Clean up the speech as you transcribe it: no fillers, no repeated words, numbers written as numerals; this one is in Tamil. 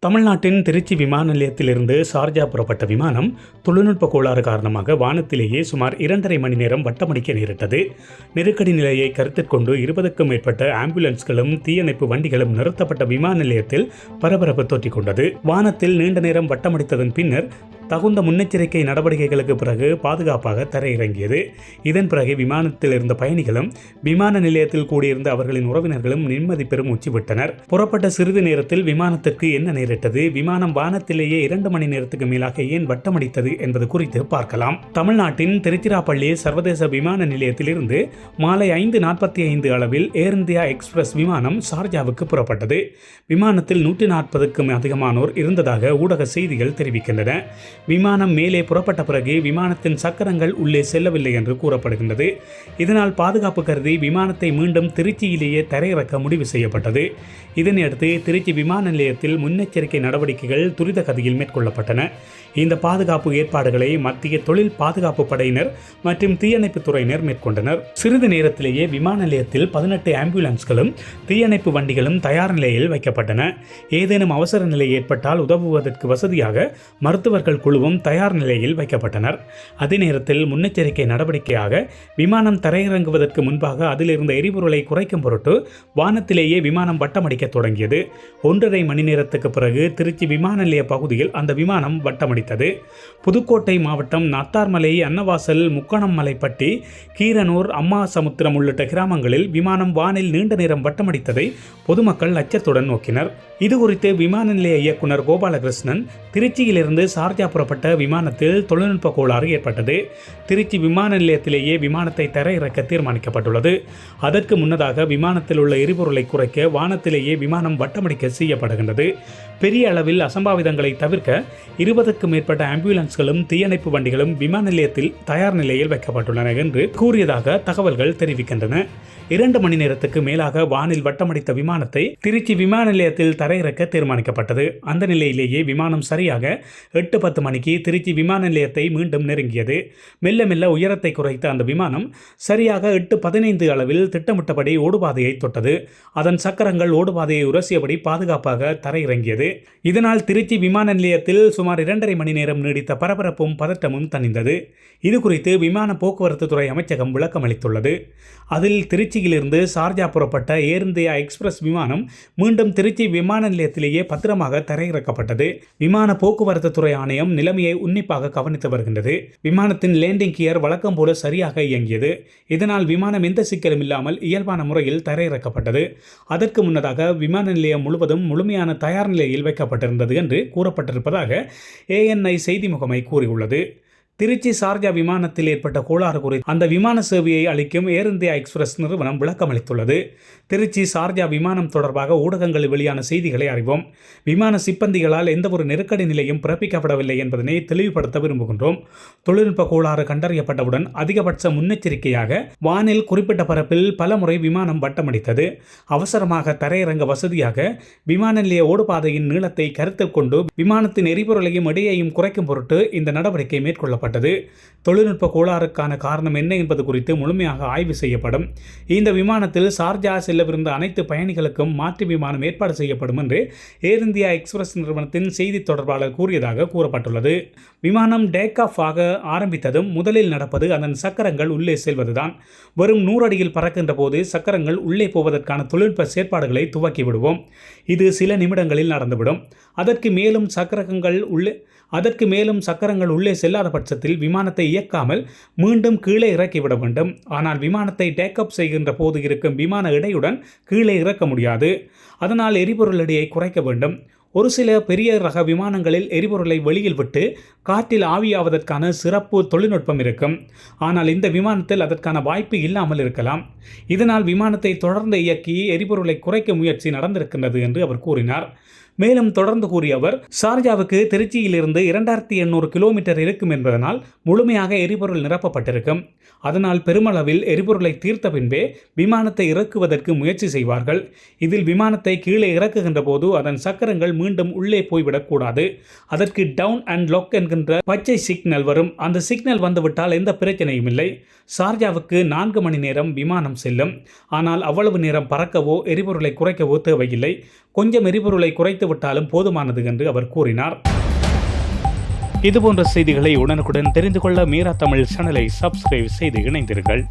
தமிழ்நாட்டின் திருச்சி விமான நிலையத்திலிருந்து ஷார்ஜா புறப்பட்ட விமானம் தொழில்நுட்ப கோளாறு காரணமாக வானத்திலேயே சுமார் 2.5 மணி நேரம் வட்டமடிக்க நேரிட்டது. நெருக்கடி நிலையை கருத்தில் கொண்டு 20க்கும் மேற்பட்ட ஆம்புலன்ஸ்களும் தீயணைப்பு வண்டிகளும் நிறுத்தப்பட்ட விமான நிலையத்தில் பரபரப்பு தொற்றிக் கொண்டது. வானத்தில் நீண்ட நேரம் வட்டமடித்ததன் பின்னர் தகுந்த முன்னெச்சரிக்கை நடவடிக்கைகளுக்கு பிறகு பாதுகாப்பாக தரையிறங்கியது. இதன் பிறகு விமானத்தில் இருந்த பயணிகளும் விமான நிலையத்தில் கூடியிருந்த அவர்களின் உறவினர்களும் நிம்மதி பெரும் உச்சி விட்டனர். புறப்பட்ட சிறிது நேரத்தில் விமானத்திற்கு என்ன நேரிட்டது, விமானம் வானத்திலேயே 2 மணி நேரத்துக்கு மேலாக ஏன் வட்டமடித்தது என்பது குறித்து பார்க்கலாம். தமிழ்நாட்டின் திருச்சிராப்பள்ளி சர்வதேச விமான நிலையத்திலிருந்து மாலை 5:45 அளவில் ஏர் இந்தியா எக்ஸ்பிரஸ் விமானம் ஷார்ஜாவுக்கு புறப்பட்டது. விமானத்தில் 140க்கும் அதிகமானோர் இருந்ததாக ஊடக செய்திகள் தெரிவிக்கின்றன. விமானம் மேலே புறப்பட்ட பிறகு விமானத்தின் சக்கரங்கள் உள்ளே செல்லவில்லை என்று கூறப்படுகின்றது. இதனால் பாதுகாப்பு கருதி விமானத்தை மீண்டும் திருச்சியிலேயே தரையிறக்க முடிவு செய்யப்பட்டது. இதனையடுத்து திருச்சி விமான நிலையத்தில் முன்னெச்சரிக்கை நடவடிக்கைகள் துரித கதியில் மேற்கொள்ளப்பட்டன. இந்த பாதுகாப்பு ஏற்பாடுகளை மத்திய தொழில் பாதுகாப்பு படையினர் மற்றும் தீயணைப்பு துறையினர் மேற்கொண்டனர். சிறிது நேரத்திலேயே விமான நிலையத்தில் 18 ஆம்புலன்ஸ்களும் தீயணைப்பு வண்டிகளும் தயார் நிலையில் வைக்கப்பட்டன. ஏதேனும் அவசர நிலை ஏற்பட்டால் உதவுவதற்கு வசதியாக மருத்துவர்கள் குழுவும் தயார் நிலையில் வைக்கப்பட்டனர். அதே நேரத்தில் முன்னெச்சரிக்கை நடவடிக்கையாக விமானம் தரையிறங்குவதற்கு முன்பாக அதிலிருந்த எரிபொருளை குறைக்கும் பொருட்டு வானத்திலேயே விமானம் வட்டமடிக்க தொடங்கியது. 1.5 மணி நேரத்துக்கு பிறகு திருச்சி விமான நிலைய பகுதியில் அந்த விமானம் வட்டமடித்தது. புதுக்கோட்டை மாவட்டம் நாத்தார்மலை, அன்னவாசல், முக்கணம்மலைப்பட்டி, கீரனூர், அம்மாசமுத்திரம் உள்ளிட்ட கிராமங்களில் விமானம் வானில் நீண்ட நேரம் வட்டமடித்ததை பொதுமக்கள் அச்சத்துடன் நோக்கினர். இதுகுறித்து விமான நிலைய இயக்குனர் கோபாலகிருஷ்ணன், திருச்சியிலிருந்து ஷார்ஜா புறப்பட்ட விமானத்தில் தொழில்நுட்ப கோளாறு ஏற்பட்டது. திருச்சி விமான நிலையத்திலேயே விமானத்தை தரையிறக்க தீர்மானிக்கப்பட்டுள்ளது. அதற்கு முன்னதாக விமானத்தில் உள்ள எரிபொருளை குறைக்க வானத்திலேயே விமானம் வட்டமடிக்க செய்யப்படுகின்றது. பெரிய அளவில் அசம்பாவிதங்களை தவிர்க்க 20க்கும் மேற்பட்ட ஆம்புலன்ஸ்களும் தீயணைப்பு வண்டிகளும் விமான நிலையத்தில் தயார் நிலையில் வைக்கப்பட்டுள்ளன என்று கூறியதாக தகவல்கள் தெரிவிக்கின்றன. 2 மணி நேரத்துக்கு மேலாக வானில் வட்டமடித்த விமானத்தை திருச்சி விமான நிலையத்தில் தரையிறக்க தீர்மானிக்கப்பட்டது. அந்த நிலையிலேயே விமானம் சரியாக 8:10 மணிக்கு திருச்சி விமான நிலையத்தை மீண்டும் நெருங்கியது. மெல்ல மெல்ல உயரத்தை குறைத்த அந்த விமானம் சரியாக 8:15 அளவில் திட்டமிட்டபடி ஓடுபாதையை தொட்டது. அதன் சக்கரங்கள் ஓடுபாதையை உரசியபடி பாதுகாப்பாக தரையிறங்கியது. இதனால் திருச்சி விமான நிலையத்தில் சுமார் 2.5 மணி நேரம் நீடித்த பரபரப்பும் பதட்டமும் தணிந்தது. இது குறித்து விமான போக்குவரத்து துறை அமைச்சகம் விளக்கம் அளித்துள்ளது. அதில் திருச்சியிலிருந்து ஷார்ஜா புறப்பட்ட ஏர் இந்தியா எக்ஸ்பிரஸ் விமானம் மீண்டும் திருச்சி விமான நிலையத்திலேயே பத்திரமாக தரையிறக்கப்பட்டது. விமான போக்குவரத்து துறை ஆணையம் நிலைமையை உன்னிப்பாக கவனித்து வருகின்றது. விமானத்தின் லேண்டிங் கியர் வழக்கம் போல சரியாக இயங்கியது. இதனால் விமானம் எந்த சிக்கலும் இல்லாமல் இயல்பான முறையில் தரையிறக்கப்பட்டது. அதற்கு முன்னதாக விமான நிலையம் முழுவதும் முழுமையான தயார் நிலையில் வைக்கப்பட்டிருந்தது என்று கூறப்பட்டிருப்பதாக ANI செய்தி முகமை கூறியுள்ளது. திருச்சி ஷார்ஜா விமானத்தில் ஏற்பட்ட கோளாறு குறித்து அந்த விமான சேவையை அளிக்கும் ஏர் இந்தியா எக்ஸ்பிரஸ் நிறுவனம் விளக்கம் அளித்துள்ளது. திருச்சி ஷார்ஜா விமானம் தொடர்பாக ஊடகங்களில் வெளியான செய்திகளை அறிவோம். விமான சிப்பந்திகளால் எந்தவொரு நெருக்கடி நிலையும் பிறப்பிக்கப்படவில்லை என்பதனை தெளிவுபடுத்த விரும்புகின்றோம். தொழில்நுட்ப கோளாறு கண்டறியப்பட்டவுடன் அதிகபட்ச முன்னெச்சரிக்கையாக வானில் குறிப்பிட்ட பரப்பில் பல முறை விமானம் வட்டமடித்தது. அவசரமாக தரையிறங்க வசதியாக விமான நிலைய ஓடுபாதையின் நீளத்தை கருத்தில் கொண்டு விமானத்தின் எரிபொருளையும் எடையையும் குறைக்கும் பொருட்டு இந்த நடவடிக்கை மேற்கொள்ளப்பட்டது. தொழில்நுட்ப கோளாறுக்கான காரணம் என்ன என்பது குறித்து முழுமையாக ஆய்வு செய்யப்படும். இந்த விமானத்தில் ஷார்ஜா செல்லவிருந்த அனைத்து பயணிகளுக்கும் மாற்று விமானம் ஏற்பாடு செய்யப்படும் என்று ஏர் இந்தியா எக்ஸ்பிரஸ் நிறுவனத்தின் செய்தி தொடர்பாளர் கூறியதாக கூறப்பட்டுள்ளது. விமானம் டேக் ஆஃப் ஆக ஆரம்பித்ததும் முதலில் நடப்பது அதன் சக்கரங்கள் உள்ளே செல்வதுதான். வெறும் 100 அடியில் பறக்கின்ற போது சக்கரங்கள் உள்ளே போவதற்கான தொழில்நுட்ப செயற்பாடுகளை துவக்கி விடுவோம். இது சில நிமிடங்களில் நடந்துவிடும். அதற்கு மேலும் சக்கரங்கள் உள்ளே செல்லாத பட்சத்தில் விமானத்தை இயக்காமல் மீண்டும் கீழே இறக்கிவிட வேண்டும். ஆனால் விமானத்தை டேக்அப் செய்கின்ற போது இருக்கும் விமான எடையுடன் கீழே இறக்க முடியாது. அதனால் எரிபொருள் எடையை குறைக்க வேண்டும். ஒரு சில பெரிய ரக விமானங்களில் எரிபொருளை வெளியில் விட்டு காற்றில் ஆவியாவதற்கான சிறப்பு தொழில்நுட்பம் இருக்கும். ஆனால் இந்த விமானத்தில் அதற்கான வாய்ப்பு இல்லாமல் இருக்கலாம். இதனால் விமானத்தை தொடர்ந்து இயக்கி எரிபொருளை குறைக்க முயற்சி நடந்திருக்கின்றது என்று அவர் கூறினார். மேலும் தொடர்ந்து கூறிய அவர், ஷார்ஜாவுக்கு திருச்சியிலிருந்து 2800 கிலோமீட்டர் இருக்கும் என்பதனால் முழுமையாக எரிபொருள் நிரப்பப்பட்டிருக்கும். அதனால் பெருமளவில் எரிபொருளை தீர்த்த பின்பே விமானத்தை இறக்குவதற்கு முயற்சி செய்வார்கள். இதில் விமானத்தை கீழே இறக்குகின்ற போது அதன் சக்கரங்கள் மீண்டும் உள்ளே போய்விடக்கூடாது. அதற்கு டவுன் அண்ட் லாக் என்கின்ற பச்சை சிக்னல் வரும். அந்த சிக்னல் வந்துவிட்டால் எந்த பிரச்சனையும் இல்லை. ஷார்ஜாவுக்கு 4 மணி நேரம் விமானம் செல்லும். ஆனால் அவ்வளவு நேரம் பறக்கவோ எரிபொருளை குறைக்கவோ தேவையில்லை. கொஞ்சம் எரிபொருளை குறைத்து விட்டாலும் போதுமானது என்று அவர் கூறினார். இதுபோன்ற செய்திகளை உடனுக்குடன் தெரிந்து கொள்ள மீரா தமிழ் சேனலை சப்ஸ்கிரைப் செய்து இணைந்தீர்கள்.